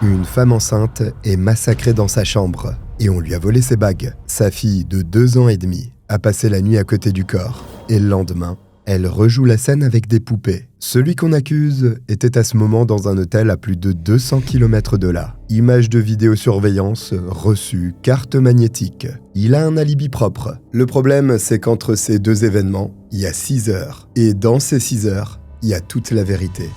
Une femme enceinte est massacrée dans sa chambre et on lui a volé ses bagues. Sa fille de 2 ans et demi a passé la nuit à côté du corps et le lendemain, elle rejoue la scène avec des poupées. Celui qu'on accuse était à ce moment dans un hôtel à plus de 200 km de là. Images de vidéosurveillance, reçus, carte magnétique. Il a un alibi propre. Le problème, c'est qu'entre ces deux événements, il y a 6 heures. Et dans ces 6 heures, il y a toute la vérité.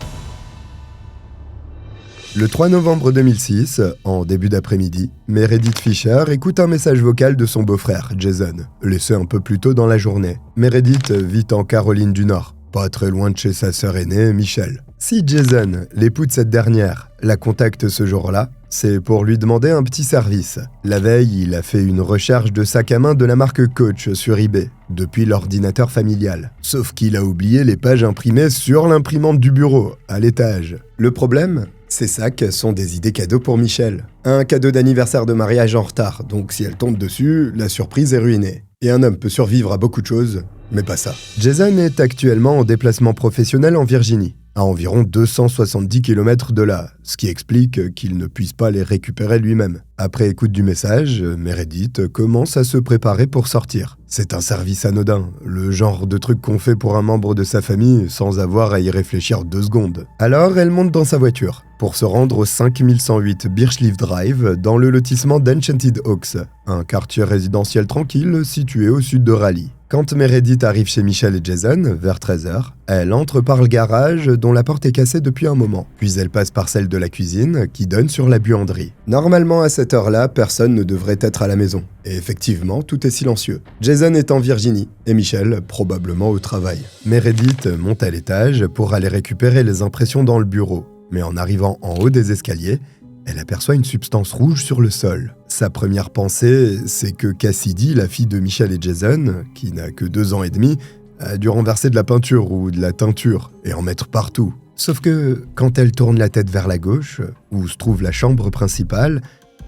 Le 3 novembre 2006, en début d'après-midi, Meredith Fisher écoute un message vocal de son beau-frère, Jason, laissé un peu plus tôt dans la journée. Meredith vit en Caroline du Nord, pas très loin de chez sa sœur aînée, Michelle. Si Jason, l'époux de cette dernière, la contacte ce jour-là, c'est pour lui demander un petit service. La veille, il a fait une recherche de sac à main de la marque Coach sur eBay, depuis l'ordinateur familial. Sauf qu'il a oublié les pages imprimées sur l'imprimante du bureau, à l'étage. Le problème ? Ces sacs sont des idées cadeaux pour Michelle. Un cadeau d'anniversaire de mariage en retard, donc si elle tombe dessus, la surprise est ruinée. Et un homme peut survivre à beaucoup de choses, mais pas ça. Jason est actuellement en déplacement professionnel en Virginie, à environ 270 km de là, ce qui explique qu'il ne puisse pas les récupérer lui-même. Après écoute du message, Meredith commence à se préparer pour sortir. C'est un service anodin, le genre de truc qu'on fait pour un membre de sa famille sans avoir à y réfléchir 2 secondes. Alors elle monte dans sa voiture pour se rendre au 5108 Birchleaf Drive dans le lotissement d'Enchanted Oaks, un quartier résidentiel tranquille situé au sud de Raleigh. Quand Meredith arrive chez Michelle et Jason, vers 13h, elle entre par le garage dont la porte est cassée depuis un moment. Puis elle passe par celle de la cuisine qui donne sur la buanderie. Normalement, à cette heure-là, personne ne devrait être à la maison. Et effectivement, tout est silencieux. Jason est en Virginie et Michelle, probablement au travail. Meredith monte à l'étage pour aller récupérer les impressions dans le bureau. Mais en arrivant en haut des escaliers, elle aperçoit une substance rouge sur le sol. Sa première pensée, c'est que Cassidy, la fille de Michelle et Jason, qui n'a que 2 ans et demi, a dû renverser de la peinture ou de la teinture et en mettre partout. Sauf que quand elle tourne la tête vers la gauche, où se trouve la chambre principale,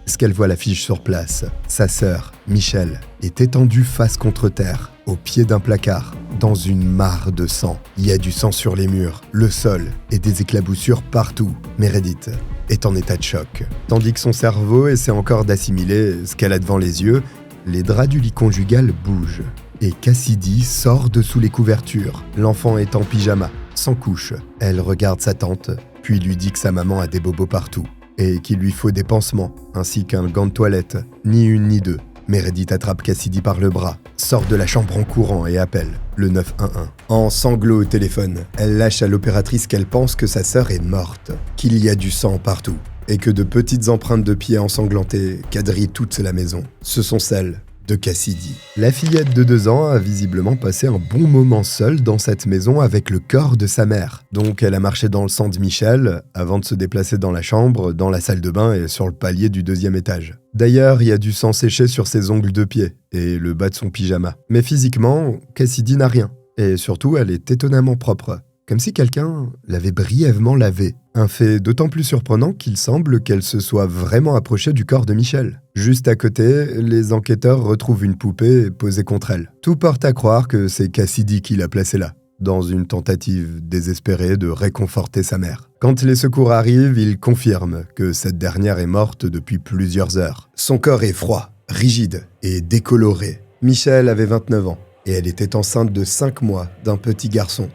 ce qu'elle voit l'affiche sur place. Sa sœur, Michelle, est étendue face contre terre, au pied d'un placard, dans une mare de sang. Il y a du sang sur les murs, le sol et des éclaboussures partout. Meredith est en état de choc. Tandis que son cerveau essaie encore d'assimiler ce qu'elle a devant les yeux, les draps du lit conjugal bougent. Et Cassidy sort de sous les couvertures. L'enfant est en pyjama, sans couche. Elle regarde sa tante, puis lui dit que sa maman a des bobos partout et qu'il lui faut des pansements, ainsi qu'un gant de toilette, ni une ni deux. Meredith attrape Cassidy par le bras, sort de la chambre en courant et appelle le 911. En sanglots au téléphone, elle lâche à l'opératrice qu'elle pense que sa sœur est morte, qu'il y a du sang partout, et que de petites empreintes de pieds ensanglantées quadrillent toute la maison. Ce sont celles de Cassidy. La fillette de 2 ans a visiblement passé un bon moment seule dans cette maison avec le corps de sa mère. Donc elle a marché dans le sang de Michelle avant de se déplacer dans la chambre, dans la salle de bain et sur le palier du 2e étage. D'ailleurs, il y a du sang séché sur ses ongles de pied et le bas de son pyjama. Mais physiquement, Cassidy n'a rien. Et surtout, elle est étonnamment propre. Comme si quelqu'un l'avait brièvement lavée. Un fait d'autant plus surprenant qu'il semble qu'elle se soit vraiment approchée du corps de Michelle. Juste à côté, les enquêteurs retrouvent une poupée posée contre elle. Tout porte à croire que c'est Cassidy qui l'a placée là, dans une tentative désespérée de réconforter sa mère. Quand les secours arrivent, ils confirment que cette dernière est morte depuis plusieurs heures. Son corps est froid, rigide et décoloré. Michelle avait 29 ans et elle était enceinte de 5 mois d'un petit garçon.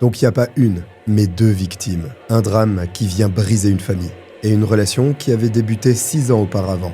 Donc il n'y a pas une, mais 2 victimes. Un drame qui vient briser une famille et une relation qui avait débuté 6 ans auparavant.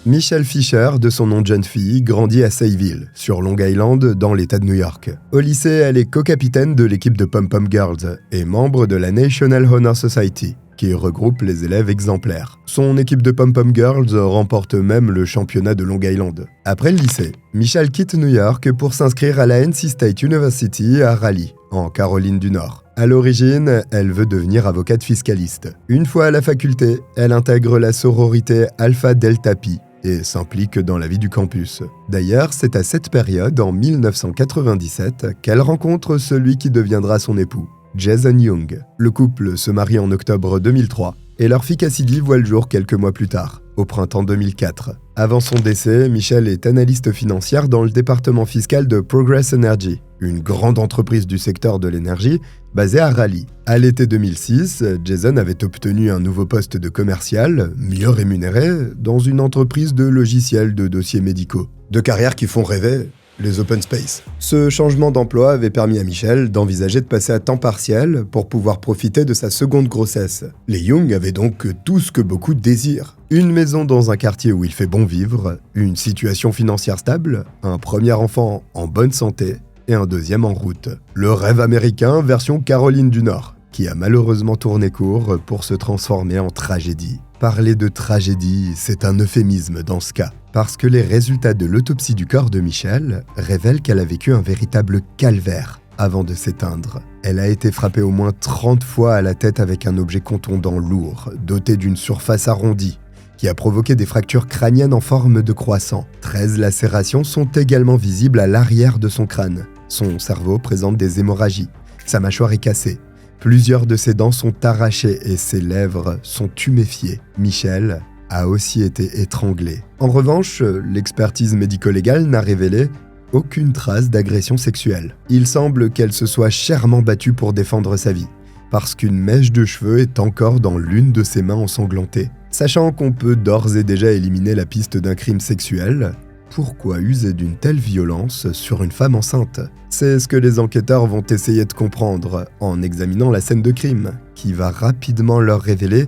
Michelle Fisher, de son nom de jeune fille, grandit à Sayville, sur Long Island, dans l'État de New York. Au lycée, elle est co-capitaine de l'équipe de Pom Pom Girls et membre de la National Honor Society, qui regroupe les élèves exemplaires. Son équipe de Pom Pom Girls remporte même le championnat de Long Island. Après le lycée, Michelle quitte New York pour s'inscrire à la NC State University à Raleigh, en Caroline du Nord. À l'origine, elle veut devenir avocate fiscaliste. Une fois à la faculté, elle intègre la sororité Alpha Delta Pi et s'implique dans la vie du campus. D'ailleurs, c'est à cette période, en 1997, qu'elle rencontre celui qui deviendra son époux, Jason Young. Le couple se marie en octobre 2003 et leur fille Cassidy voit le jour quelques mois plus tard, au printemps 2004. Avant son décès, Michelle est analyste financière dans le département fiscal de Progress Energy, une grande entreprise du secteur de l'énergie basée à Raleigh. À l'été 2006, Jason avait obtenu un nouveau poste de commercial, mieux rémunéré, dans une entreprise de logiciels de dossiers médicaux. Deux carrières qui font rêver les open space. Ce changement d'emploi avait permis à Michelle d'envisager de passer à temps partiel pour pouvoir profiter de sa seconde grossesse. Les Young avaient donc tout ce que beaucoup désirent. Une maison dans un quartier où il fait bon vivre, une situation financière stable, un premier enfant en bonne santé et un deuxième en route. Le rêve américain version Caroline du Nord, qui a malheureusement tourné court pour se transformer en tragédie. Parler de tragédie, c'est un euphémisme dans ce cas, parce que les résultats de l'autopsie du corps de Michelle révèlent qu'elle a vécu un véritable calvaire avant de s'éteindre. Elle a été frappée au moins 30 fois à la tête avec un objet contondant lourd, doté d'une surface arrondie, qui a provoqué des fractures crâniennes en forme de croissant. 13 lacérations sont également visibles à l'arrière de son crâne. Son cerveau présente des hémorragies. Sa mâchoire est cassée. Plusieurs de ses dents sont arrachées et ses lèvres sont tuméfiées. Michelle a aussi été étranglée. En revanche, l'expertise médico-légale n'a révélé aucune trace d'agression sexuelle. Il semble qu'elle se soit chèrement battue pour défendre sa vie, parce qu'une mèche de cheveux est encore dans l'une de ses mains ensanglantées. Sachant qu'on peut d'ores et déjà éliminer la piste d'un crime sexuel, pourquoi user d'une telle violence sur une femme enceinte? C'est ce que les enquêteurs vont essayer de comprendre en examinant la scène de crime, qui va rapidement leur révéler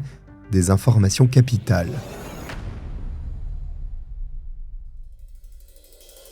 des informations capitales.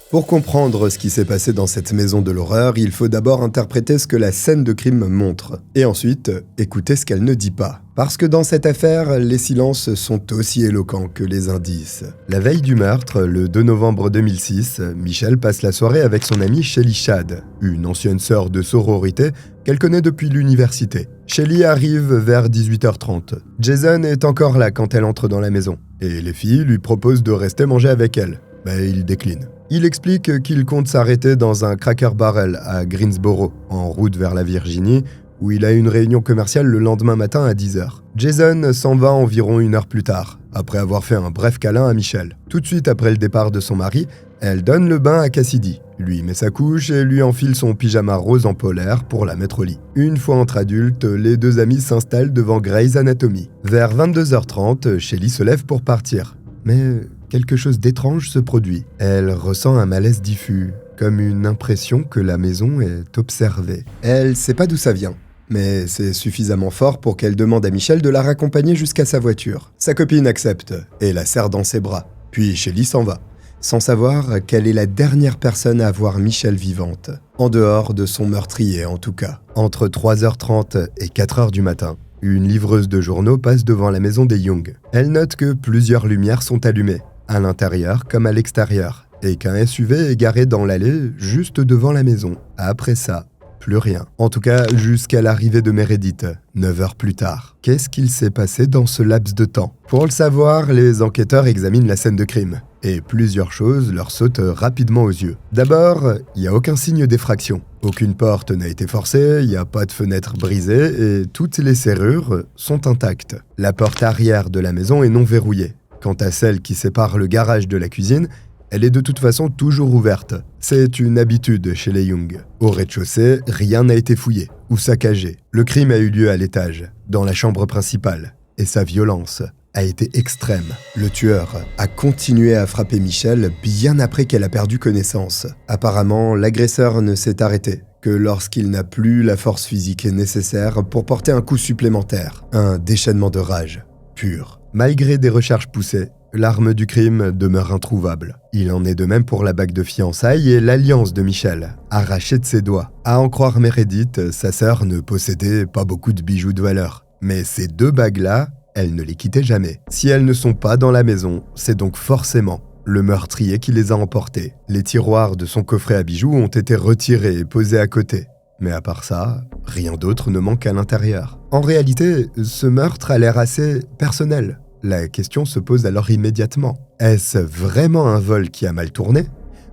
Pour comprendre ce qui s'est passé dans cette maison de l'horreur, il faut d'abord interpréter ce que la scène de crime montre, et ensuite écouter ce qu'elle ne dit pas. Parce que dans cette affaire, les silences sont aussi éloquents que les indices. La veille du meurtre, le 2 novembre 2006, Michelle passe la soirée avec son amie Shelly Shad, une ancienne sœur de sororité qu'elle connaît depuis l'université. Shelly arrive vers 18h30. Jason est encore là quand elle entre dans la maison, et les filles lui proposent de rester manger avec elle. Mais il décline. Il explique qu'il compte s'arrêter dans un Cracker Barrel à Greensboro, en route vers la Virginie, où il a une réunion commerciale le lendemain matin à 10h. Jason s'en va environ 1 heure plus tard, après avoir fait un bref câlin à Michelle. Tout de suite après le départ de son mari, elle donne le bain à Cassidy, lui met sa couche et lui enfile son pyjama rose en polaire pour la mettre au lit. Une fois entre adultes, les deux amis s'installent devant Grey's Anatomy. Vers 22h30, Shelly se lève pour partir. Mais quelque chose d'étrange se produit. Elle ressent un malaise diffus, comme une impression que la maison est observée. Elle sait pas d'où ça vient, mais c'est suffisamment fort pour qu'elle demande à Michelle de la raccompagner jusqu'à sa voiture. Sa copine accepte et la serre dans ses bras. Puis Shelly s'en va, sans savoir qu'elle est la dernière personne à voir Michelle vivante. En dehors de son meurtrier en tout cas. Entre 3h30 et 4h du matin, une livreuse de journaux passe devant la maison des Young. Elle note que plusieurs lumières sont allumées, à l'intérieur comme à l'extérieur, et qu'un SUV est garé dans l'allée juste devant la maison. Après ça, plus rien. En tout cas, jusqu'à l'arrivée de Meredith, 9 heures plus tard. Qu'est-ce qu'il s'est passé dans ce laps de temps? Pour le savoir, les enquêteurs examinent la scène de crime, et plusieurs choses leur sautent rapidement aux yeux. D'abord, il n'y a aucun signe d'effraction. Aucune porte n'a été forcée, il n'y a pas de fenêtre brisée, et toutes les serrures sont intactes. La porte arrière de la maison est non verrouillée. Quant à celle qui sépare le garage de la cuisine, elle est de toute façon toujours ouverte. C'est une habitude chez les Young. Au rez-de-chaussée, rien n'a été fouillé ou saccagé. Le crime a eu lieu à l'étage, dans la chambre principale, et sa violence a été extrême. Le tueur a continué à frapper Michelle bien après qu'elle a perdu connaissance. Apparemment, l'agresseur ne s'est arrêté que lorsqu'il n'a plus la force physique nécessaire pour porter un coup supplémentaire. Un déchaînement de rage pur. Malgré des recherches poussées, l'arme du crime demeure introuvable. Il en est de même pour la bague de fiançailles et l'alliance de Michelle, arrachée de ses doigts. À en croire Meredith, sa sœur ne possédait pas beaucoup de bijoux de valeur. Mais ces deux bagues-là, elle ne les quittait jamais. Si elles ne sont pas dans la maison, c'est donc forcément le meurtrier qui les a emportées. Les tiroirs de son coffret à bijoux ont été retirés et posés à côté. Mais à part ça, rien d'autre ne manque à l'intérieur. En réalité, ce meurtre a l'air assez personnel. La question se pose alors immédiatement. Est-ce vraiment un vol qui a mal tourné?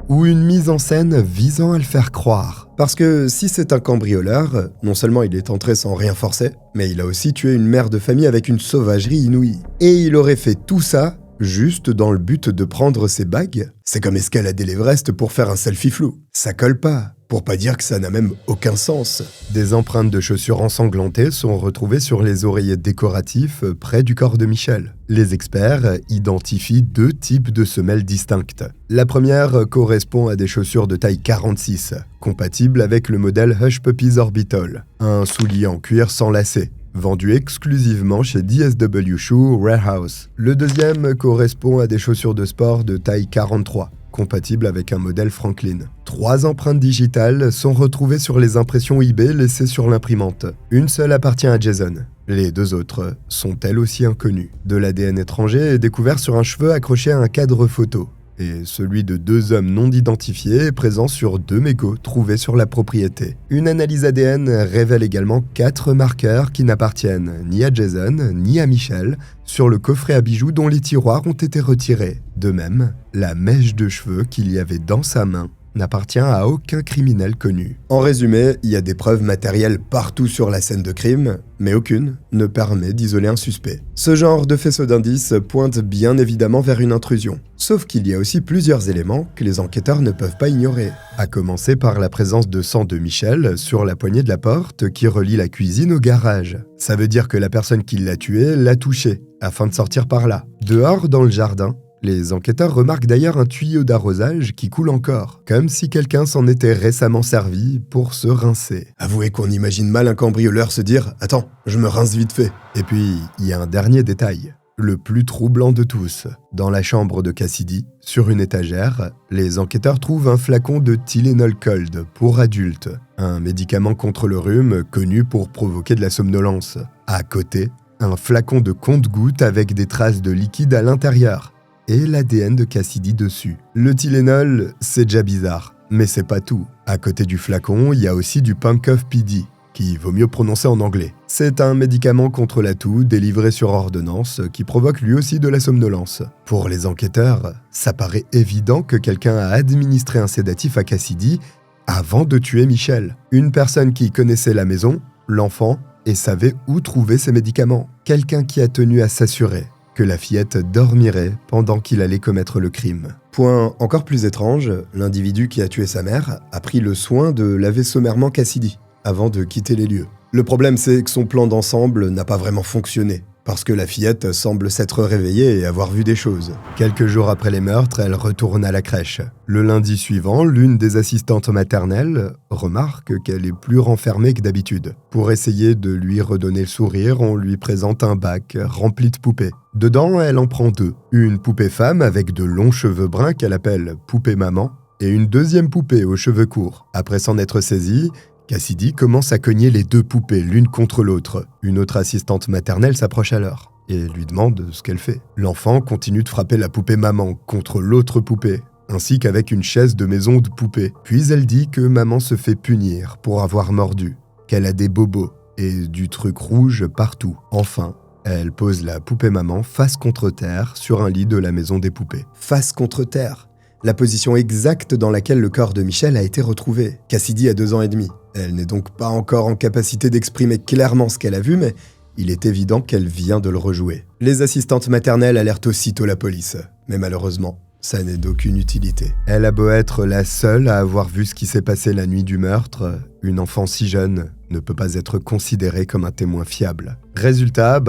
Ou une mise en scène visant à le faire croire? Parce que si c'est un cambrioleur, non seulement il est entré sans rien forcer, mais il a aussi tué une mère de famille avec une sauvagerie inouïe. Et il aurait fait tout ça juste dans le but de prendre ses bagues? C'est comme escalader l'Everest pour faire un selfie flou. Ça colle pas, pour pas dire que ça n'a même aucun sens. Des empreintes de chaussures ensanglantées sont retrouvées sur les oreillers décoratifs près du corps de Michel. Les experts identifient 2 types de semelles distinctes. La première correspond à des chaussures de taille 46, compatibles avec le modèle Hush Puppies Orbital, un soulier en cuir sans lacets, vendu exclusivement chez DSW Shoe Warehouse. Le deuxième correspond à des chaussures de sport de taille 43, compatibles avec un modèle Franklin. 3 empreintes digitales sont retrouvées sur les impressions eBay laissées sur l'imprimante. Une seule appartient à Jason. Les 2 autres sont elles aussi inconnues. De l'ADN étranger est découvert sur un cheveu accroché à un cadre photo. Et celui de 2 hommes non identifiés est présent sur 2 mégots trouvés sur la propriété. Une analyse ADN révèle également 4 marqueurs qui n'appartiennent ni à Jason ni à Michel sur le coffret à bijoux dont les tiroirs ont été retirés. De même, la mèche de cheveux qu'il y avait dans sa main n'appartient à aucun criminel connu. En résumé, il y a des preuves matérielles partout sur la scène de crime, mais aucune ne permet d'isoler un suspect. Ce genre de faisceau d'indices pointe bien évidemment vers une intrusion. Sauf qu'il y a aussi plusieurs éléments que les enquêteurs ne peuvent pas ignorer. À commencer par la présence de sang de Michel sur la poignée de la porte qui relie la cuisine au garage. Ça veut dire que la personne qui l'a tué l'a touché, afin de sortir par là. Dehors, dans le jardin, les enquêteurs remarquent d'ailleurs un tuyau d'arrosage qui coule encore, comme si quelqu'un s'en était récemment servi pour se rincer. Avouez qu'on imagine mal un cambrioleur se dire « Attends, je me rince vite fait ». Et puis, il y a un dernier détail, le plus troublant de tous. Dans la chambre de Cassidy, sur une étagère, les enquêteurs trouvent un flacon de Tylenol Cold pour adultes, un médicament contre le rhume connu pour provoquer de la somnolence. À côté, un flacon de compte-gouttes avec des traces de liquide à l'intérieur et l'ADN de Cassidy dessus. Le Tylenol, c'est déjà bizarre, mais c'est pas tout. À côté du flacon, il y a aussi du Pankow PD, qui vaut mieux prononcer en anglais. C'est un médicament contre la toux délivré sur ordonnance qui provoque lui aussi de la somnolence. Pour les enquêteurs, ça paraît évident que quelqu'un a administré un sédatif à Cassidy avant de tuer Michel. Une personne qui connaissait la maison, l'enfant, et savait où trouver ses médicaments. Quelqu'un qui a tenu à s'assurer que la fillette dormirait pendant qu'il allait commettre le crime. Point encore plus étrange, l'individu qui a tué sa mère a pris le soin de laver sommairement Cassidy avant de quitter les lieux. Le problème, c'est que son plan d'ensemble n'a pas vraiment fonctionné, parce que la fillette semble s'être réveillée et avoir vu des choses. Quelques jours après les meurtres, elle retourne à la crèche. Le lundi suivant, l'une des assistantes maternelles remarque qu'elle est plus renfermée que d'habitude. Pour essayer de lui redonner le sourire, on lui présente un bac rempli de poupées. Dedans, elle en prend 2. Une poupée femme avec de longs cheveux bruns qu'elle appelle « poupée maman » et une deuxième poupée aux cheveux courts. Après s'en être saisie, Cassidy commence à cogner les 2 poupées l'une contre l'autre. Une autre assistante maternelle s'approche alors et lui demande ce qu'elle fait. L'enfant continue de frapper la poupée maman contre l'autre poupée, ainsi qu'avec une chaise de maison de poupée. Puis elle dit que maman se fait punir pour avoir mordu, qu'elle a des bobos et du truc rouge partout. Enfin, elle pose la poupée maman face contre terre sur un lit de la maison des poupées. Face contre terre, la position exacte dans laquelle le corps de Michel a été retrouvé. Cassidy a 2 ans et demi. Elle n'est donc pas encore en capacité d'exprimer clairement ce qu'elle a vu, mais il est évident qu'elle vient de le rejouer. Les assistantes maternelles alertent aussitôt la police, mais malheureusement, ça n'est d'aucune utilité. Elle a beau être la seule à avoir vu ce qui s'est passé la nuit du meurtre, une enfant si jeune ne peut pas être considérée comme un témoin fiable. Résultat,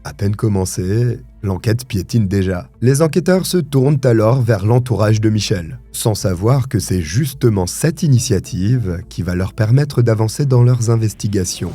à peine commencé, l'enquête piétine déjà. Les enquêteurs se tournent alors vers l'entourage de Michel, sans savoir que c'est justement cette initiative qui va leur permettre d'avancer dans leurs investigations.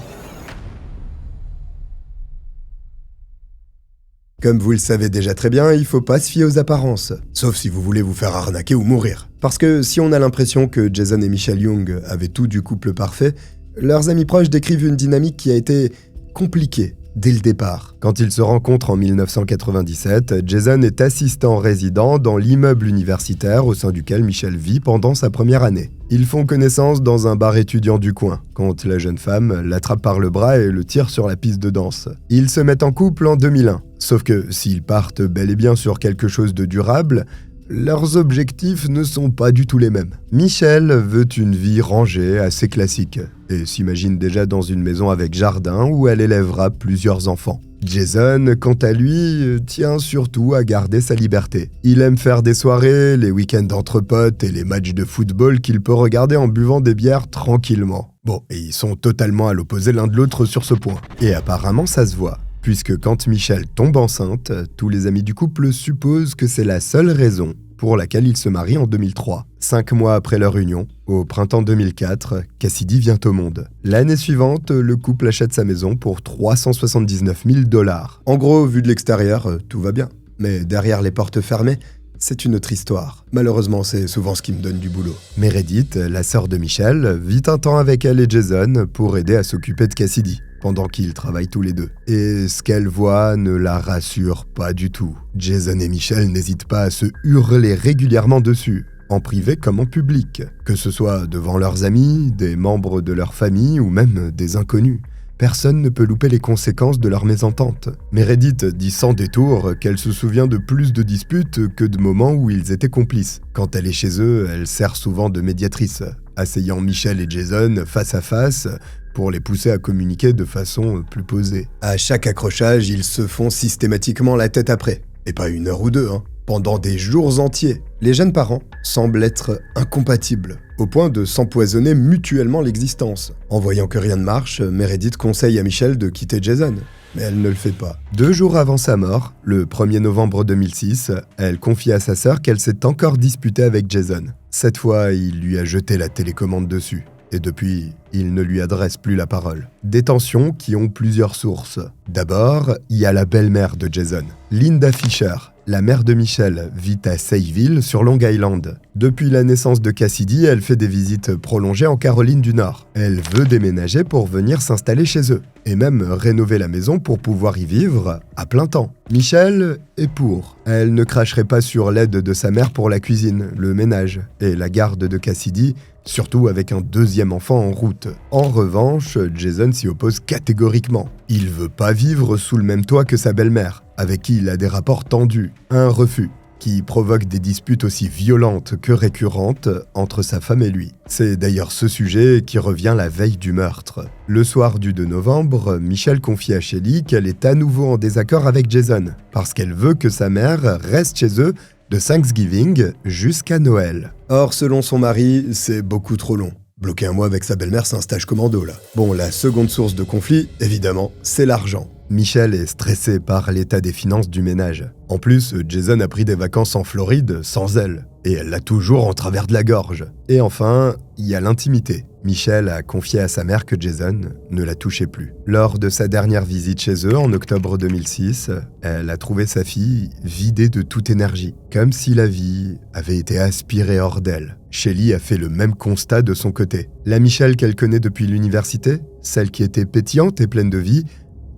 Comme vous le savez déjà très bien, il faut pas se fier aux apparences, sauf si vous voulez vous faire arnaquer ou mourir. Parce que si on a l'impression que Jason et Michelle Young avaient tout du couple parfait, leurs amis proches décrivent une dynamique qui a été compliquée dès le départ. Quand ils se rencontrent en 1997, Jason est assistant résident dans l'immeuble universitaire au sein duquel Michel vit pendant sa première année. Ils font connaissance dans un bar étudiant du coin, quand la jeune femme l'attrape par le bras et le tire sur la piste de danse. Ils se mettent en couple en 2001, sauf que s'ils partent bel et bien sur quelque chose de durable, leurs objectifs ne sont pas du tout les mêmes. Michel veut une vie rangée, assez classique. et s'imagine déjà dans une maison avec jardin où elle élèvera plusieurs enfants. Jason, quant à lui, tient surtout à garder sa liberté. Il aime faire des soirées, les week-ends entre potes et les matchs de football qu'il peut regarder en buvant des bières tranquillement. Bon, et ils sont totalement à l'opposé l'un de l'autre sur ce point. Et apparemment ça se voit, puisque quand Michelle tombe enceinte, tous les amis du couple supposent que c'est la seule raison pour laquelle ils se marient en 2003. 5 mois après leur union, au printemps 2004, Cassidy vient au monde. L'année suivante, le couple achète sa maison pour 379 000 $. En gros, vu de l'extérieur, tout va bien. Mais derrière les portes fermées, c'est une autre histoire. Malheureusement, c'est souvent ce qui me donne du boulot. Meredith, la sœur de Michelle, vit un temps avec elle et Jason pour aider à s'occuper de Cassidy, pendant qu'ils travaillent tous les deux. Et ce qu'elle voit ne la rassure pas du tout. Jason et Michelle n'hésitent pas à se hurler régulièrement dessus, en privé comme en public, que ce soit devant leurs amis, des membres de leur famille ou même des inconnus. Personne ne peut louper les conséquences de leur mésentente. Meredith dit sans détour qu'elle se souvient de plus de disputes que de moments où ils étaient complices. Quand elle est chez eux, elle sert souvent de médiatrice, asseyant Michelle et Jason face à face pour les pousser à communiquer de façon plus posée. À chaque accrochage, ils se font systématiquement la tête après. Et pas 1 heure ou 2, pendant des jours entiers. Les jeunes parents semblent être incompatibles, au point de s'empoisonner mutuellement l'existence. En voyant que rien ne marche, Meredith conseille à Michelle de quitter Jason. Mais elle ne le fait pas. 2 jours avant sa mort, le 1er novembre 2006, elle confie à sa sœur qu'elle s'est encore disputée avec Jason. Cette fois, il lui a jeté la télécommande dessus. Et depuis, il ne lui adresse plus la parole. Des tensions qui ont plusieurs sources. D'abord, il y a la belle-mère de Jason, Linda Fisher. La mère de Michelle vit à Sayville, sur Long Island. Depuis la naissance de Cassidy, elle fait des visites prolongées en Caroline du Nord. Elle veut déménager pour venir s'installer chez eux, et même rénover la maison pour pouvoir y vivre à plein temps. Michelle est pour. Elle ne cracherait pas sur l'aide de sa mère pour la cuisine, le ménage et la garde de Cassidy, surtout avec un 2e enfant en route. En revanche, Jason s'y oppose catégoriquement. Il veut pas vivre sous le même toit que sa belle-mère, avec qui il a des rapports tendus. Un refus qui provoque des disputes aussi violentes que récurrentes entre sa femme et lui. C'est d'ailleurs ce sujet qui revient la veille du meurtre. Le soir du 2 novembre, Michelle confie à Shelly qu'elle est à nouveau en désaccord avec Jason, parce qu'elle veut que sa mère reste chez eux de Thanksgiving jusqu'à Noël. Or, selon son mari, c'est beaucoup trop long. Bloquer un mois avec sa belle-mère, c'est un stage commando, là. Bon, la seconde source de conflit, évidemment, c'est l'argent. Michelle est stressée par l'état des finances du ménage. En plus, Jason a pris des vacances en Floride sans elle, et elle l'a toujours en travers de la gorge. Et enfin, il y a l'intimité. Michelle a confié à sa mère que Jason ne la touchait plus. Lors de sa dernière visite chez eux en octobre 2006, elle a trouvé sa fille vidée de toute énergie, comme si la vie avait été aspirée hors d'elle. Shelly a fait le même constat de son côté. La Michelle qu'elle connaît depuis l'université, celle qui était pétillante et pleine de vie,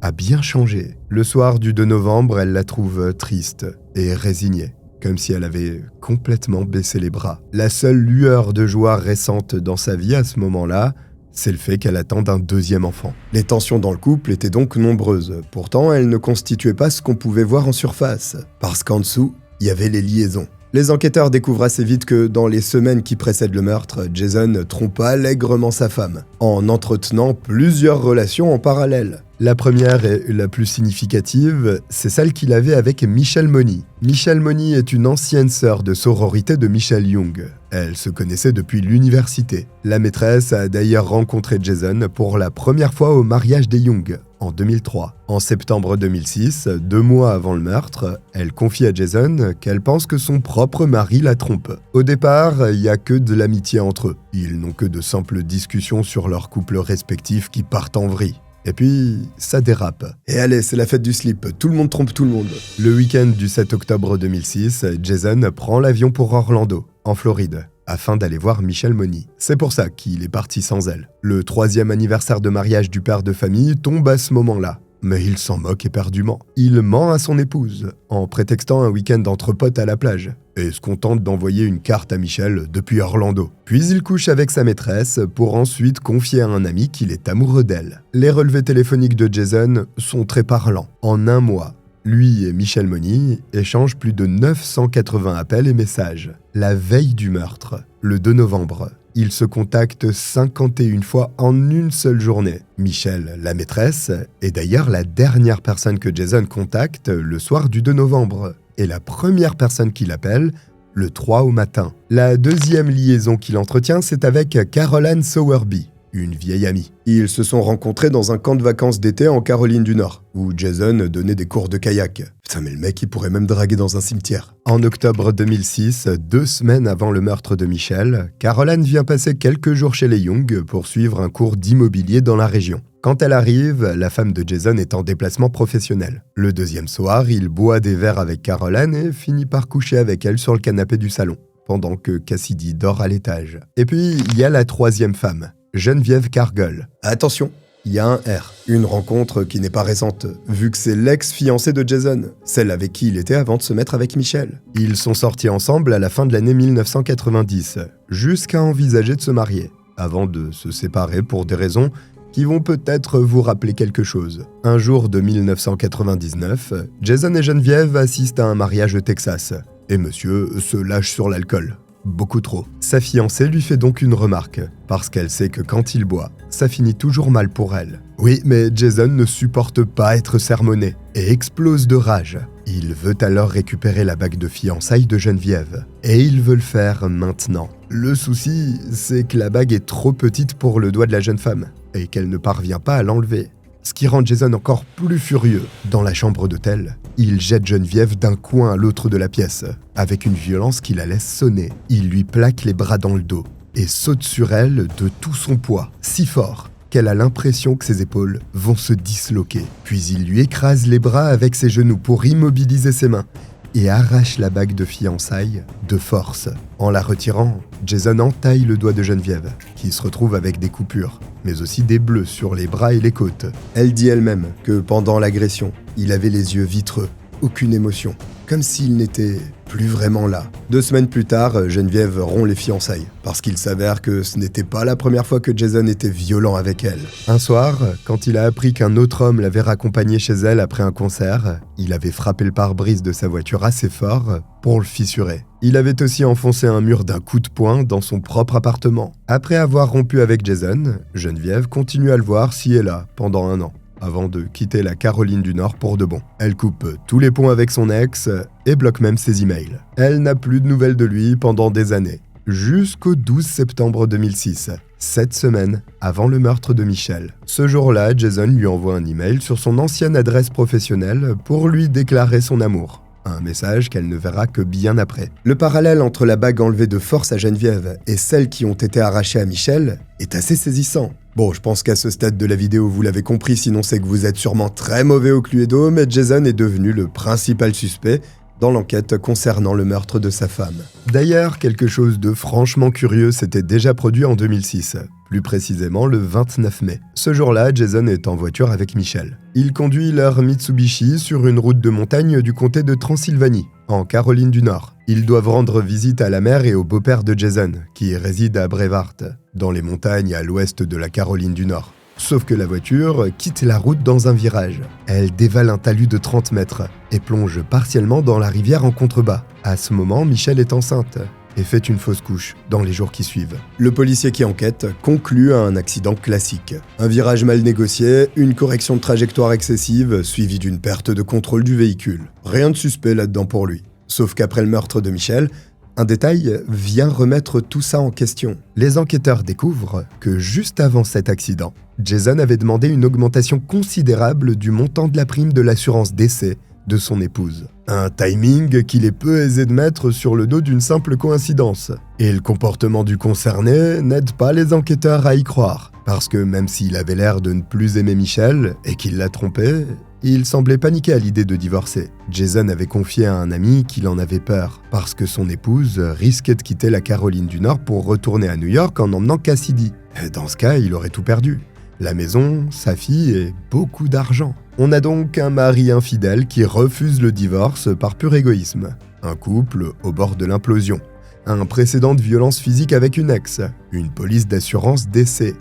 a bien changé. Le soir du 2 novembre, elle la trouve triste et résignée, comme si elle avait complètement baissé les bras. La seule lueur de joie récente dans sa vie à ce moment-là, c'est le fait qu'elle attende un 2e enfant. Les tensions dans le couple étaient donc nombreuses. Pourtant, elles ne constituaient pas ce qu'on pouvait voir en surface, parce qu'en dessous, il y avait les liaisons. Les enquêteurs découvrent assez vite que dans les semaines qui précèdent le meurtre, Jason trompa allègrement sa femme, en entretenant plusieurs relations en parallèle. La première et la plus significative, c'est celle qu'il avait avec Michelle Money. Michelle Money est une ancienne sœur de sororité de Michelle Young. Elle se connaissait depuis l'université. La maîtresse a d'ailleurs rencontré Jason pour la première fois au mariage des Young, en 2003. En septembre 2006, 2 mois avant le meurtre, elle confie à Jason qu'elle pense que son propre mari la trompe. Au départ, il n'y a que de l'amitié entre eux. Ils n'ont que de simples discussions sur leurs couples respectifs qui partent en vrille. Et puis, ça dérape. Et allez, c'est la fête du slip, tout le monde trompe tout le monde. Le week-end du 7 octobre 2006, Jason prend l'avion pour Orlando, en Floride, afin d'aller voir Michelle Money. C'est pour ça qu'il est parti sans elle. Le 3e anniversaire de mariage du père de famille tombe à ce moment-là. Mais il s'en moque éperdument. Il ment à son épouse, en prétextant un week-end entre potes à la plage, et se contente d'envoyer une carte à Michelle depuis Orlando. Puis il couche avec sa maîtresse pour ensuite confier à un ami qu'il est amoureux d'elle. Les relevés téléphoniques de Jason sont très parlants. En un mois, lui et Michelle Money échangent plus de 980 appels et messages. La veille du meurtre, le 2 novembre, Ils se contactent 51 fois en une seule journée. Michelle, la maîtresse, est d'ailleurs la dernière personne que Jason contacte le soir du 2 novembre et la première personne qu'il appelle le 3 au matin. La deuxième liaison qu'il entretient, c'est avec Caroline Sowerby, une vieille amie. Ils se sont rencontrés dans un camp de vacances d'été en Caroline du Nord, où Jason donnait des cours de kayak. Putain, mais le mec, il pourrait même draguer dans un cimetière. En octobre 2006, 2 semaines avant le meurtre de Michelle, Caroline vient passer quelques jours chez les Young pour suivre un cours d'immobilier dans la région. Quand elle arrive, la femme de Jason est en déplacement professionnel. Le deuxième soir, il boit des verres avec Caroline et finit par coucher avec elle sur le canapé du salon, pendant que Cassidy dort à l'étage. Et puis, il y a la troisième femme, Geneviève Cargill. Attention, il y a un R. Une rencontre qui n'est pas récente, vu que c'est l'ex-fiancée de Jason, celle avec qui il était avant de se mettre avec Michelle. Ils sont sortis ensemble à la fin de l'année 1990, jusqu'à envisager de se marier, avant de se séparer pour des raisons qui vont peut-être vous rappeler quelque chose. Un jour de 1999, Jason et Geneviève assistent à un mariage au Texas, et monsieur se lâche sur l'alcool. Beaucoup trop. Sa fiancée lui fait donc une remarque, parce qu'elle sait que quand il boit, ça finit toujours mal pour elle. Oui, mais Jason ne supporte pas être sermonné, et explose de rage. Il veut alors récupérer la bague de fiançailles de Geneviève, et il veut le faire maintenant. Le souci, c'est que la bague est trop petite pour le doigt de la jeune femme, et qu'elle ne parvient pas à l'enlever. Ce qui rend Jason encore plus furieux. Dans la chambre d'hôtel, il jette Geneviève d'un coin à l'autre de la pièce, avec une violence qui la laisse sonner. Il lui plaque les bras dans le dos et saute sur elle de tout son poids, si fort qu'elle a l'impression que ses épaules vont se disloquer. Puis il lui écrase les bras avec ses genoux pour immobiliser ses mains et arrache la bague de fiançailles de force. En la retirant, Jason entaille le doigt de Geneviève, qui se retrouve avec des coupures, mais aussi des bleus sur les bras et les côtes. Elle dit elle-même que pendant l'agression, il avait les yeux vitreux, aucune émotion, comme s'il n'était plus vraiment là. 2 semaines plus tard, Geneviève rompt les fiançailles, parce qu'il s'avère que ce n'était pas la première fois que Jason était violent avec elle. Un soir, quand il a appris qu'un autre homme l'avait raccompagnée chez elle après un concert, il avait frappé le pare-brise de sa voiture assez fort pour le fissurer. Il avait aussi enfoncé un mur d'un coup de poing dans son propre appartement. Après avoir rompu avec Jason, Geneviève continue à le voir ci et là pendant 1 an, avant de quitter la Caroline du Nord pour de bon. Elle coupe tous les ponts avec son ex et bloque même ses emails. Elle n'a plus de nouvelles de lui pendant des années, jusqu'au 12 septembre 2006, 7 semaines avant le meurtre de Michelle. Ce jour-là, Jason lui envoie un email sur son ancienne adresse professionnelle pour lui déclarer son amour. Un message qu'elle ne verra que bien après. Le parallèle entre la bague enlevée de force à Geneviève et celles qui ont été arrachées à Michelle est assez saisissant. Bon, je pense qu'à ce stade de la vidéo, vous l'avez compris, sinon c'est que vous êtes sûrement très mauvais au Cluedo, mais Jason est devenu le principal suspect dans l'enquête concernant le meurtre de sa femme. D'ailleurs, quelque chose de franchement curieux s'était déjà produit en 2006, plus précisément le 29 mai. Ce jour-là, Jason est en voiture avec Michelle. Il conduit leur Mitsubishi sur une route de montagne du comté de Transylvanie, en Caroline du Nord. Ils doivent rendre visite à la mère et au beau-père de Jason, qui réside à Brevard, dans les montagnes à l'ouest de la Caroline du Nord. Sauf que la voiture quitte la route dans un virage. Elle dévale un talus de 30 mètres et plonge partiellement dans la rivière en contrebas. À ce moment, Michelle est enceinte et fait une fausse couche dans les jours qui suivent. Le policier qui enquête conclut à un accident classique. Un virage mal négocié, une correction de trajectoire excessive, suivie d'une perte de contrôle du véhicule. Rien de suspect là-dedans pour lui. Sauf qu'après le meurtre de Michelle, un détail vient remettre tout ça en question. Les enquêteurs découvrent que juste avant cet accident, Jason avait demandé une augmentation considérable du montant de la prime de l'assurance décès de son épouse. Un timing qu'il est peu aisé de mettre sur le dos d'une simple coïncidence. Et le comportement du concerné n'aide pas les enquêteurs à y croire, parce que même s'il avait l'air de ne plus aimer Michelle et qu'il l'a trompée, il semblait paniqué à l'idée de divorcer. Jason avait confié à un ami qu'il en avait peur, parce que son épouse risquait de quitter la Caroline du Nord pour retourner à New York en emmenant Cassidy. Et dans ce cas, il aurait tout perdu. La maison, sa fille et beaucoup d'argent. On a donc un mari infidèle qui refuse le divorce par pur égoïsme. Un couple au bord de l'implosion. Un précédent de violence physique avec une ex. Une police d'assurance décès.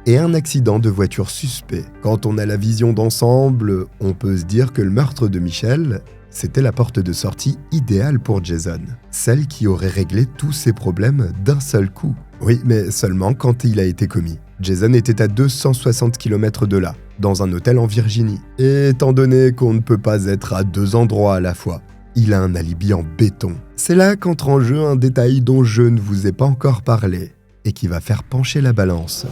Et un accident de voiture suspect. Quand on a la vision d'ensemble, on peut se dire que le meurtre de Michelle, c'était la porte de sortie idéale pour Jason. Celle qui aurait réglé tous ses problèmes d'un seul coup. Oui, mais seulement quand il a été commis. Jason était à 260 km de là, dans un hôtel en Virginie. Et étant donné qu'on ne peut pas être à deux endroits à la fois, il a un alibi en béton. C'est là qu'entre en jeu un détail dont je ne vous ai pas encore parlé, et qui va faire pencher la balance.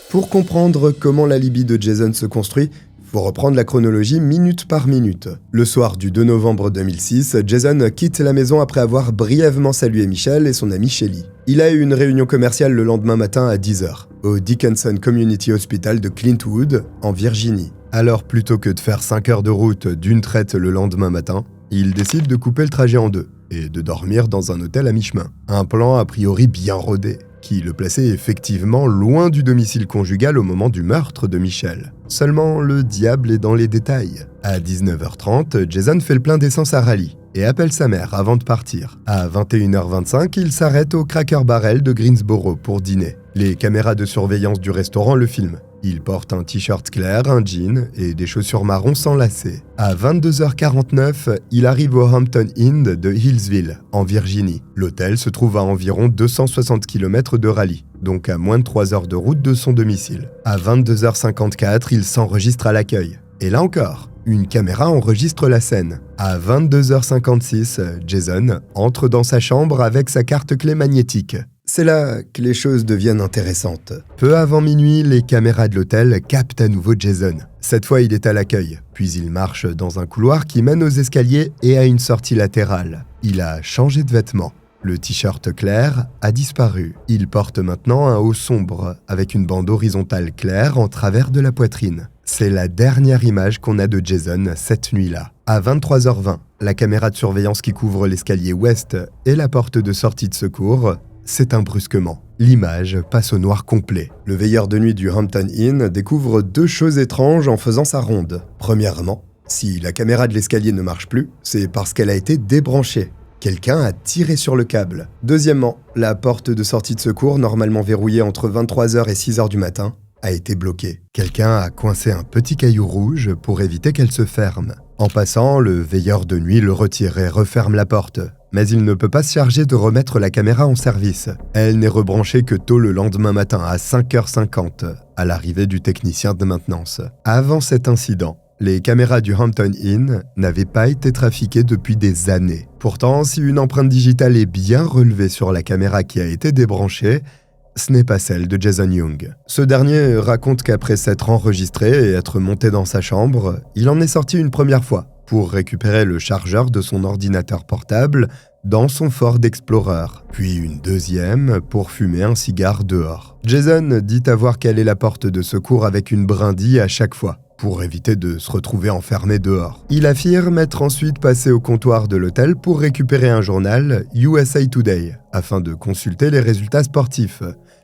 Pour comprendre comment l'alibi de Jason se construit, faut reprendre la chronologie minute par minute. Le soir du 2 novembre 2006, Jason quitte la maison après avoir brièvement salué Michelle et son amie Shelly. Il a eu une réunion commerciale le lendemain matin à 10h, au Dickinson Community Hospital de Clintwood, en Virginie. Alors plutôt que de faire 5 heures de route d'une traite le lendemain matin, il décide de couper le trajet en deux et de dormir dans un hôtel à mi-chemin. Un plan a priori bien rodé, qui le plaçait effectivement loin du domicile conjugal au moment du meurtre de Michelle. Seulement, le diable est dans les détails. À 19h30, Jason fait le plein d'essence à Raleigh et appelle sa mère avant de partir. À 21h25, il s'arrête au Cracker Barrel de Greensboro pour dîner. Les caméras de surveillance du restaurant le filment. Il porte un t-shirt clair, un jean et des chaussures marron sans lacets. À 22h49, il arrive au Hampton Inn de Hillsville, en Virginie. L'hôtel se trouve à environ 260 km de Raleigh, donc à moins de 3 heures de route de son domicile. À 22h54, il s'enregistre à l'accueil. Et là encore, une caméra enregistre la scène. À 22h56, Jason entre dans sa chambre avec sa carte clé magnétique. C'est là que les choses deviennent intéressantes. Peu avant minuit, les caméras de l'hôtel captent à nouveau Jason. Cette fois, il est à l'accueil, puis il marche dans un couloir qui mène aux escaliers et à une sortie latérale. Il a changé de vêtements. Le t-shirt clair a disparu. Il porte maintenant un haut sombre, avec une bande horizontale claire en travers de la poitrine. C'est la dernière image qu'on a de Jason cette nuit-là. À 23h20, la caméra de surveillance qui couvre l'escalier ouest et la porte de sortie de secours s'éteint brusquement. L'image passe au noir complet. Le veilleur de nuit du Hampton Inn découvre deux choses étranges en faisant sa ronde. Premièrement, si la caméra de l'escalier ne marche plus, c'est parce qu'elle a été débranchée. Quelqu'un a tiré sur le câble. Deuxièmement, la porte de sortie de secours, normalement verrouillée entre 23h et 6h du matin, a été bloquée. Quelqu'un a coincé un petit caillou rouge pour éviter qu'elle se ferme. En passant, le veilleur de nuit le retire et referme la porte. Mais il ne peut pas se charger de remettre la caméra en service. Elle n'est rebranchée que tôt le lendemain matin à 5h50, à l'arrivée du technicien de maintenance. Avant cet incident, les caméras du Hampton Inn n'avaient pas été trafiquées depuis des années. Pourtant, si une empreinte digitale est bien relevée sur la caméra qui a été débranchée, ce n'est pas celle de Jason Young. Ce dernier raconte qu'après s'être enregistré et être monté dans sa chambre, il en est sorti une première fois pour récupérer le chargeur de son ordinateur portable dans son Ford Explorer, puis une deuxième pour fumer un cigare dehors. Jason dit avoir calé la porte de secours avec une brindille à chaque fois, pour éviter de se retrouver enfermé dehors. Il affirme être ensuite passé au comptoir de l'hôtel pour récupérer un journal USA Today, afin de consulter les résultats sportifs,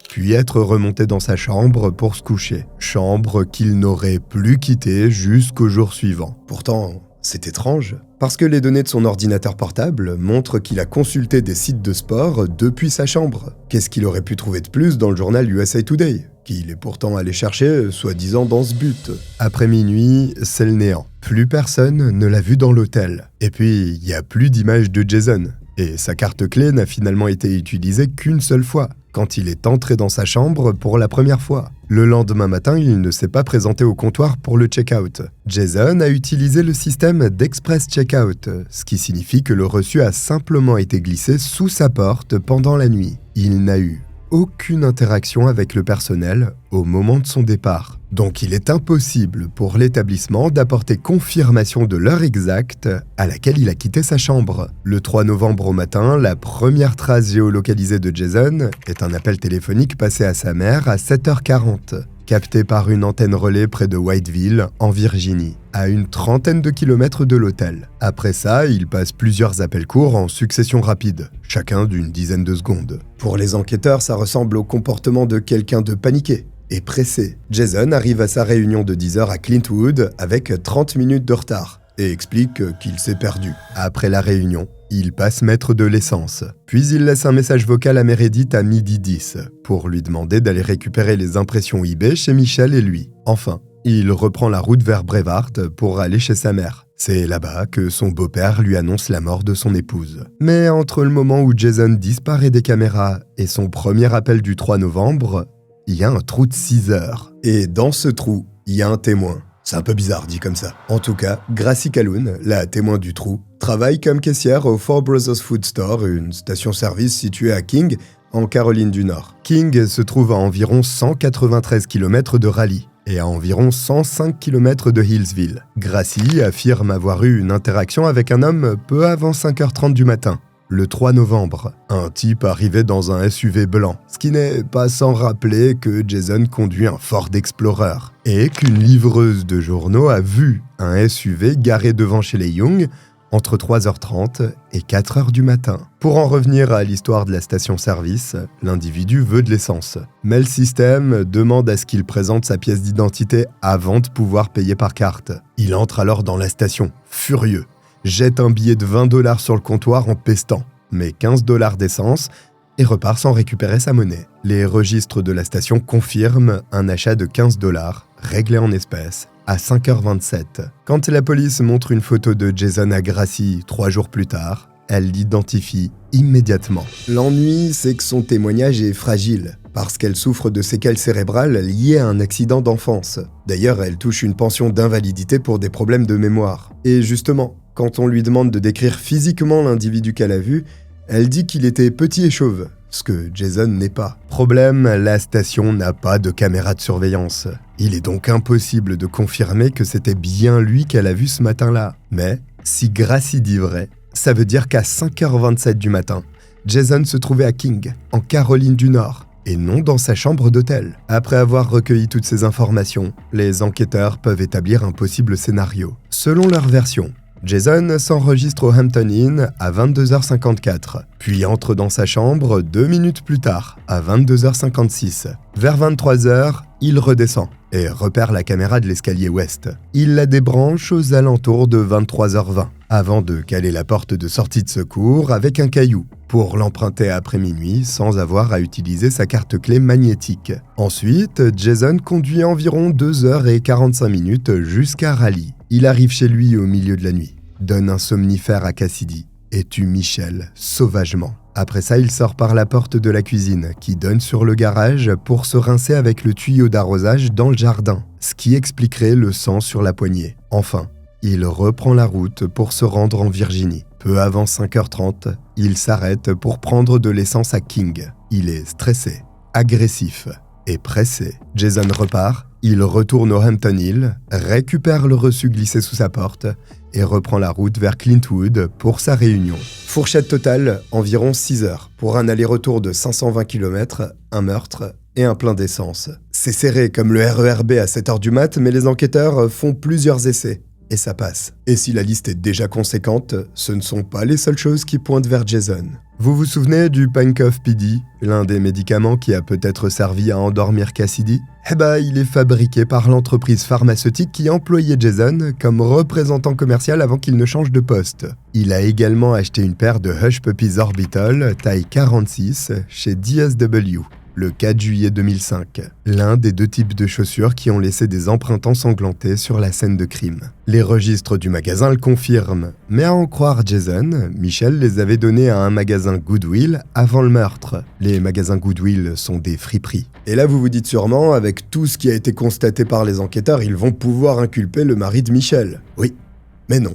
puis être remonté dans sa chambre pour se coucher. Chambre qu'il n'aurait plus quittée jusqu'au jour suivant. Pourtant, c'est étrange, parce que les données de son ordinateur portable montrent qu'il a consulté des sites de sport depuis sa chambre. Qu'est-ce qu'il aurait pu trouver de plus dans le journal USA Today, qu'il est pourtant allé chercher, soi-disant dans ce but? Après minuit, c'est le néant. Plus personne ne l'a vu dans l'hôtel. Et puis, il n'y a plus d'image de Jason. Et sa carte clé n'a finalement été utilisée qu'une seule fois, quand il est entré dans sa chambre pour la première fois. Le lendemain matin, il ne s'est pas présenté au comptoir pour le check-out. Jason a utilisé le système d'Express Checkout, ce qui signifie que le reçu a simplement été glissé sous sa porte pendant la nuit. Il n'a eu aucune interaction avec le personnel au moment de son départ. Donc il est impossible pour l'établissement d'apporter confirmation de l'heure exacte à laquelle il a quitté sa chambre. Le 3 novembre au matin, la première trace géolocalisée de Jason est un appel téléphonique passé à sa mère à 7h40, capté par une antenne relais près de Whiteville, en Virginie, à une trentaine de kilomètres de l'hôtel. Après ça, il passe plusieurs appels courts en succession rapide, chacun d'une dizaine de secondes. Pour les enquêteurs, ça ressemble au comportement de quelqu'un de paniqué et pressé. Jason arrive à sa réunion de 10h à Clintwood avec 30 minutes de retard et explique qu'il s'est perdu. Après la réunion, il passe mettre de l'essence. Puis il laisse un message vocal à Meredith à 12h10 pour lui demander d'aller récupérer les impressions eBay chez Michelle et lui. Enfin, il reprend la route vers Brevard pour aller chez sa mère. C'est là-bas que son beau-père lui annonce la mort de son épouse. Mais entre le moment où Jason disparaît des caméras et son premier appel du 3 novembre, il y a un trou de 6 heures. Et dans ce trou, il y a un témoin. C'est un peu bizarre dit comme ça. En tout cas, Gracie Calhoun, la témoin du trou, travaille comme caissière au Four Brothers Food Store, une station-service située à King, en Caroline du Nord. King se trouve à environ 193 km de Raleigh et à environ 105 km de Hillsville. Gracie affirme avoir eu une interaction avec un homme peu avant 5h30 du matin. Le 3 novembre, un type arrivait dans un SUV blanc, ce qui n'est pas sans rappeler que Jason conduit un Ford Explorer, et qu'une livreuse de journaux a vu un SUV garé devant chez les Young entre 3h30 et 4h du matin. Pour en revenir à l'histoire de la station-service, l'individu veut de l'essence, mais le système demande à ce qu'il présente sa pièce d'identité avant de pouvoir payer par carte. Il entre alors dans la station, furieux, jette un billet de 20 $ sur le comptoir en pestant, met 15 $ d'essence et repart sans récupérer sa monnaie. Les registres de la station confirment un achat de 15 $, réglé en espèces, à 5h27. Quand la police montre une photo de Jason à Gracie 3 jours plus tard, elle l'identifie immédiatement. L'ennui, c'est que son témoignage est fragile, parce qu'elle souffre de séquelles cérébrales liées à un accident d'enfance. D'ailleurs, elle touche une pension d'invalidité pour des problèmes de mémoire. Et justement, quand on lui demande de décrire physiquement l'individu qu'elle a vu, elle dit qu'il était petit et chauve, ce que Jason n'est pas. Problème, la station n'a pas de caméra de surveillance. Il est donc impossible de confirmer que c'était bien lui qu'elle a vu ce matin-là. Mais si Gracie dit vrai, ça veut dire qu'à 5h27 du matin, Jason se trouvait à King, en Caroline du Nord, et non dans sa chambre d'hôtel. Après avoir recueilli toutes ces informations, les enquêteurs peuvent établir un possible scénario. Selon leur version, Jason s'enregistre au Hampton Inn à 22h54, puis entre dans sa chambre 2 minutes plus tard, à 22h56. Vers 23h, il redescend et repère la caméra de l'escalier ouest. Il la débranche aux alentours de 23h20, avant de caler la porte de sortie de secours avec un caillou, pour l'emprunter après minuit sans avoir à utiliser sa carte clé magnétique. Ensuite, Jason conduit environ 2h45 jusqu'à Raleigh. Il arrive chez lui au milieu de la nuit, donne un somnifère à Cassidy et tue Michelle sauvagement. Après ça, il sort par la porte de la cuisine qui donne sur le garage pour se rincer avec le tuyau d'arrosage dans le jardin, ce qui expliquerait le sang sur la poignée. Enfin, il reprend la route pour se rendre en Virginie. Peu avant 5h30, il s'arrête pour prendre de l'essence à King. Il est stressé, agressif et pressé. Jason repart, il retourne au Hampton Inn, récupère le reçu glissé sous sa porte et reprend la route vers Clintwood pour sa réunion. Fourchette totale, environ 6 heures, pour un aller-retour de 520 km, un meurtre et un plein d'essence. C'est serré comme le RERB à 7h du mat', mais les enquêteurs font plusieurs essais. Et ça passe. Et si la liste est déjà conséquente, ce ne sont pas les seules choses qui pointent vers Jason. Vous vous souvenez du Pankow PD, l'un des médicaments qui a peut-être servi à endormir Cassidy ? Il est fabriqué par l'entreprise pharmaceutique qui employait Jason comme représentant commercial avant qu'il ne change de poste. Il a également acheté une paire de Hush Puppies Orbital taille 46 chez DSW. Le 4 juillet 2005, l'un des 2 types de chaussures qui ont laissé des empreintes ensanglantées sur la scène de crime. Les registres du magasin le confirment, mais à en croire Jason, Michelle les avait donnés à un magasin Goodwill avant le meurtre. Les magasins Goodwill sont des friperies. Et là vous vous dites sûrement, avec tout ce qui a été constaté par les enquêteurs, ils vont pouvoir inculper le mari de Michelle. Oui, mais non,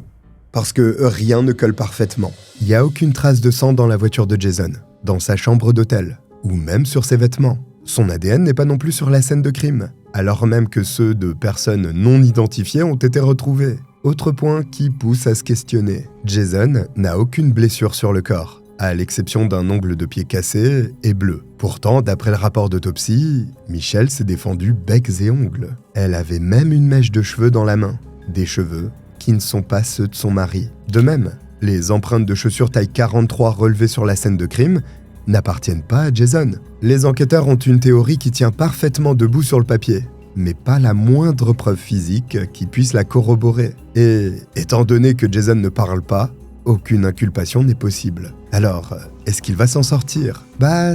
parce que rien ne colle parfaitement. Il n'y a aucune trace de sang dans la voiture de Jason, dans sa chambre d'hôtel, ou même sur ses vêtements. Son ADN n'est pas non plus sur la scène de crime, alors même que ceux de personnes non identifiées ont été retrouvés. Autre point qui pousse à se questionner. Jason n'a aucune blessure sur le corps, à l'exception d'un ongle de pied cassé et bleu. Pourtant, d'après le rapport d'autopsie, Michelle s'est défendue becs et ongles. Elle avait même une mèche de cheveux dans la main, des cheveux qui ne sont pas ceux de son mari. De même, les empreintes de chaussures taille 43 relevées sur la scène de crime n'appartiennent pas à Jason. Les enquêteurs ont une théorie qui tient parfaitement debout sur le papier, mais pas la moindre preuve physique qui puisse la corroborer. Et étant donné que Jason ne parle pas, aucune inculpation n'est possible. Alors, est-ce qu'il va s'en sortir ?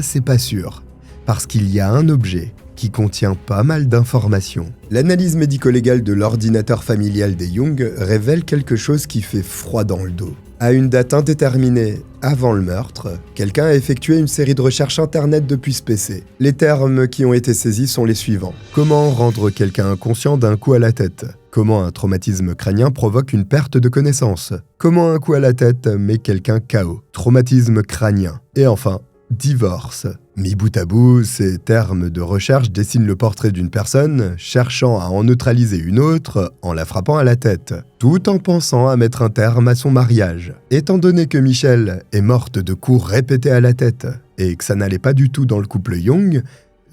C'est pas sûr, parce qu'il y a un objet qui contient pas mal d'informations. L'analyse médico-légale de l'ordinateur familial des Young révèle quelque chose qui fait froid dans le dos. À une date indéterminée avant le meurtre, quelqu'un a effectué une série de recherches internet depuis ce PC. Les termes qui ont été saisis sont les suivants. Comment rendre quelqu'un inconscient d'un coup à la tête ? Comment un traumatisme crânien provoque une perte de connaissance ? Comment un coup à la tête met quelqu'un KO ? Traumatisme crânien. Et enfin, divorce. Mis bout à bout, ces termes de recherche dessinent le portrait d'une personne cherchant à en neutraliser une autre en la frappant à la tête, tout en pensant à mettre un terme à son mariage. Étant donné que Michelle est morte de coups répétés à la tête et que ça n'allait pas du tout dans le couple Young,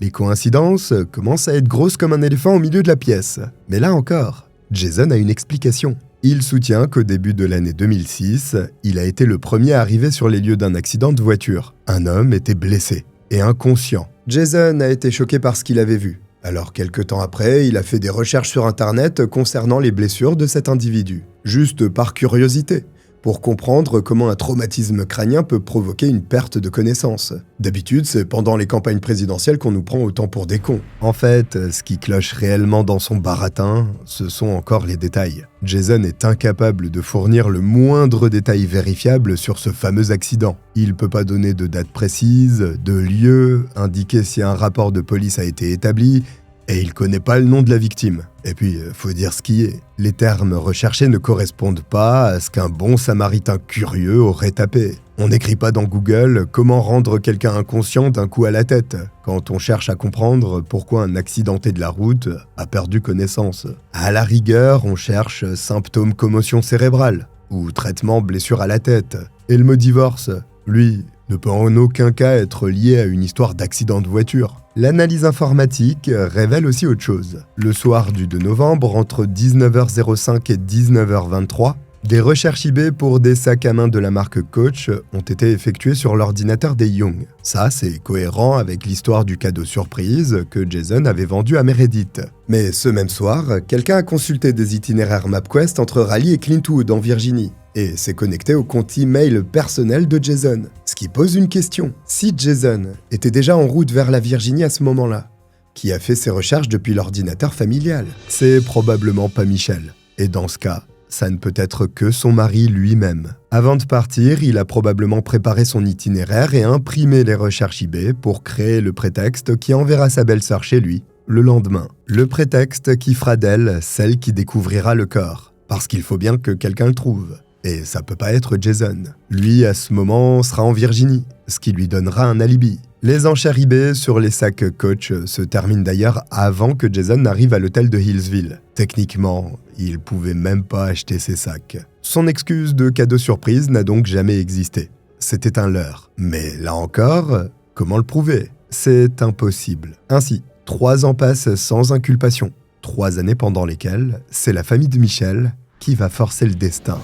les coïncidences commencent à être grosses comme un éléphant au milieu de la pièce. Mais là encore, Jason a une explication. Il soutient qu'au début de l'année 2006, il a été le premier à arriver sur les lieux d'un accident de voiture. Un homme était blessé et inconscient. Jason a été choqué par ce qu'il avait vu. Alors quelques temps après, il a fait des recherches sur Internet concernant les blessures de cet individu. Juste par curiosité, pour comprendre comment un traumatisme crânien peut provoquer une perte de connaissance. D'habitude, c'est pendant les campagnes présidentielles qu'on nous prend autant pour des cons. En fait, ce qui cloche réellement dans son baratin, ce sont encore les détails. Jason est incapable de fournir le moindre détail vérifiable sur ce fameux accident. Il peut pas donner de date précise, de lieu, indiquer si un rapport de police a été établi, et il connaît pas le nom de la victime. Et puis, faut dire ce qui est. Les termes recherchés ne correspondent pas à ce qu'un bon samaritain curieux aurait tapé. On n'écrit pas dans Google « Comment rendre quelqu'un inconscient d'un coup à la tête ?» quand on cherche à comprendre pourquoi un accidenté de la route a perdu connaissance. À la rigueur, on cherche « symptômes commotion cérébrale » ou « traitement blessure à la tête ». Et le mot « divorce », lui, ne peut en aucun cas être lié à une histoire d'accident de voiture. L'analyse informatique révèle aussi autre chose. Le soir du 2 novembre, entre 19h05 et 19h23, des recherches eBay pour des sacs à main de la marque Coach ont été effectuées sur l'ordinateur des Young. Ça, c'est cohérent avec l'histoire du cadeau surprise que Jason avait vendu à Meredith. Mais ce même soir, quelqu'un a consulté des itinéraires MapQuest entre Raleigh et Clintwood en Virginie et s'est connecté au compte email personnel de Jason. Ce qui pose une question. Si Jason était déjà en route vers la Virginie à ce moment-là, qui a fait ses recherches depuis l'ordinateur familial? C'est probablement pas Michelle. Et dans ce cas, ça ne peut être que son mari lui-même. Avant de partir, il a probablement préparé son itinéraire et imprimé les recherches eBay pour créer le prétexte qui enverra sa belle-sœur chez lui le lendemain. Le prétexte qui fera d'elle celle qui découvrira le corps. Parce qu'il faut bien que quelqu'un le trouve. Et ça peut pas être Jason. Lui, à ce moment, sera en Virginie, ce qui lui donnera un alibi. Les enchères eBay sur les sacs Coach se terminent d'ailleurs avant que Jason n'arrive à l'hôtel de Hillsville. Techniquement, il pouvait même pas acheter ces sacs. Son excuse de cadeau surprise n'a donc jamais existé. C'était un leurre. Mais là encore, comment le prouver? C'est impossible. Ainsi, 3 ans passent sans inculpation. 3 années pendant lesquelles c'est la famille de Michelle qui va forcer le destin.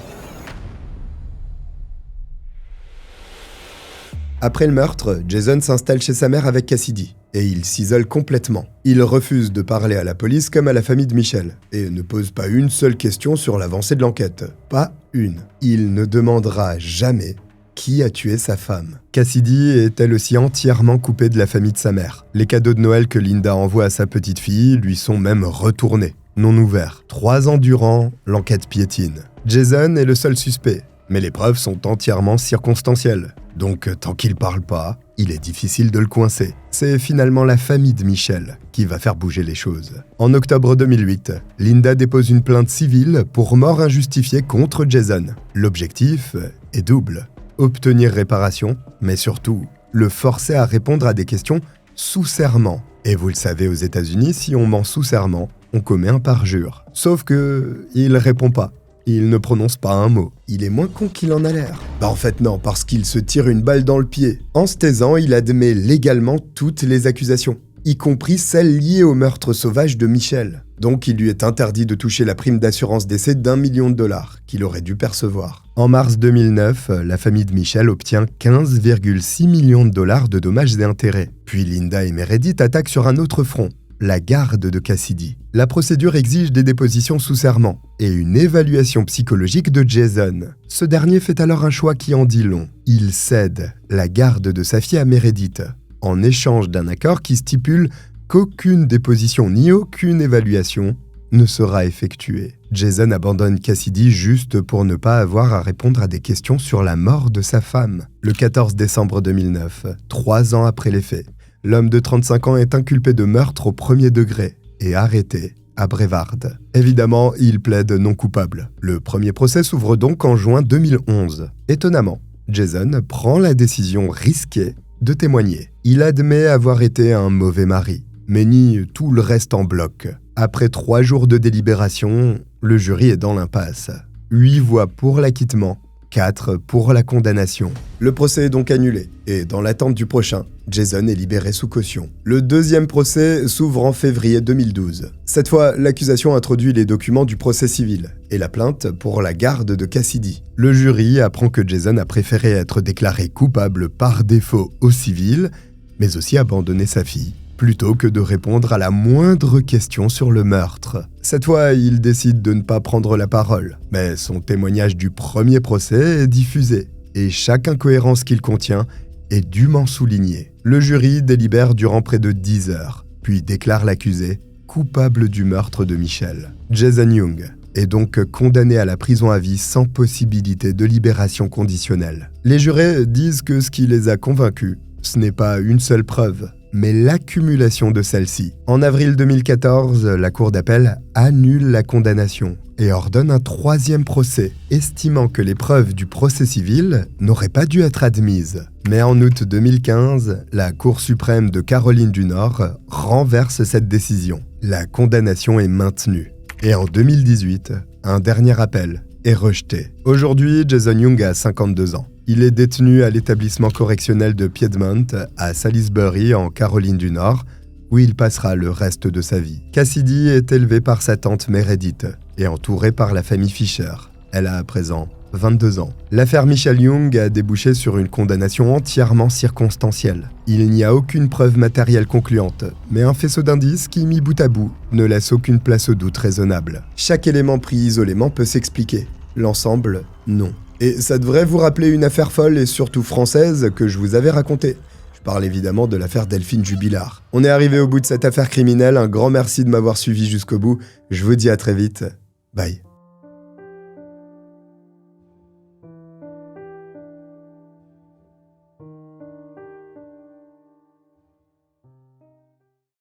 Après le meurtre, Jason s'installe chez sa mère avec Cassidy, et il s'isole complètement. Il refuse de parler à la police comme à la famille de Michelle, et ne pose pas une seule question sur l'avancée de l'enquête. Pas une. Il ne demandera jamais qui a tué sa femme. Cassidy est elle aussi entièrement coupée de la famille de sa mère. Les cadeaux de Noël que Linda envoie à sa petite fille lui sont même retournés, non ouverts. 3 ans durant, l'enquête piétine. Jason est le seul suspect, mais les preuves sont entièrement circonstancielles. Donc, tant qu'il parle pas, il est difficile de le coincer. C'est finalement la famille de Michelle qui va faire bouger les choses. En octobre 2008, Linda dépose une plainte civile pour mort injustifiée contre Jason. L'objectif est double. Obtenir réparation, mais surtout, le forcer à répondre à des questions sous serment. Et vous le savez, aux États-Unis, si on ment sous serment, on commet un parjure. Sauf que il répond pas. Il ne prononce pas un mot. Il est moins con qu'il en a l'air. En fait non, parce qu'il se tire une balle dans le pied. En se taisant, il admet légalement toutes les accusations, y compris celles liées au meurtre sauvage de Michelle. Donc il lui est interdit de toucher la prime d'assurance décès d'1 million de dollars qu'il aurait dû percevoir. En mars 2009, la famille de Michelle obtient 15,6 millions de dollars de dommages et intérêts. Puis Linda et Meredith attaquent sur un autre front, la garde de Cassidy. La procédure exige des dépositions sous serment et une évaluation psychologique de Jason. Ce dernier fait alors un choix qui en dit long. Il cède la garde de sa fille à Meredith, en échange d'un accord qui stipule qu'aucune déposition ni aucune évaluation ne sera effectuée. Jason abandonne Cassidy juste pour ne pas avoir à répondre à des questions sur la mort de sa femme. Le 14 décembre 2009, 3 ans après les faits, l'homme de 35 ans est inculpé de meurtre au premier degré et arrêté à Brevard. Évidemment, il plaide non coupable. Le premier procès s'ouvre donc en juin 2011. Étonnamment, Jason prend la décision risquée de témoigner. Il admet avoir été un mauvais mari, mais nie tout le reste en bloc. Après 3 jours de délibération, le jury est dans l'impasse. 8 voix pour l'acquittement, 4 pour la condamnation. Le procès est donc annulé, et dans l'attente du prochain, Jason est libéré sous caution. Le deuxième procès s'ouvre en février 2012. Cette fois, l'accusation introduit les documents du procès civil et la plainte pour la garde de Cassidy. Le jury apprend que Jason a préféré être déclaré coupable par défaut au civil, mais aussi abandonner sa fille, plutôt que de répondre à la moindre question sur le meurtre. Cette fois, il décide de ne pas prendre la parole, mais son témoignage du premier procès est diffusé, et chaque incohérence qu'il contient est dûment soulignée. Le jury délibère durant près de 10 heures, puis déclare l'accusé coupable du meurtre de Michelle. Jason Young est donc condamné à la prison à vie sans possibilité de libération conditionnelle. Les jurés disent que ce qui les a convaincus, ce n'est pas une seule preuve, mais l'accumulation de celle-ci. En avril 2014, la Cour d'appel annule la condamnation et ordonne un 3e procès, estimant que les preuves du procès civil n'auraient pas dû être admises. Mais en août 2015, la Cour suprême de Caroline du Nord renverse cette décision. La condamnation est maintenue. Et en 2018, un dernier appel est rejeté. Aujourd'hui, Jason Young a 52 ans. Il est détenu à l'établissement correctionnel de Piedmont à Salisbury en Caroline du Nord, où il passera le reste de sa vie. Cassidy est élevée par sa tante Meredith et entourée par la famille Fisher. Elle a à présent 22 ans. L'affaire Michelle Young a débouché sur une condamnation entièrement circonstancielle. Il n'y a aucune preuve matérielle concluante, mais un faisceau d'indices qui, mis bout à bout, ne laisse aucune place au doute raisonnable. Chaque élément pris isolément peut s'expliquer. L'ensemble, non. Et ça devrait vous rappeler une affaire folle et surtout française que je vous avais racontée. Je parle évidemment de l'affaire Delphine Jubilard. On est arrivé au bout de cette affaire criminelle, un grand merci de m'avoir suivi jusqu'au bout. Je vous dis à très vite. Bye.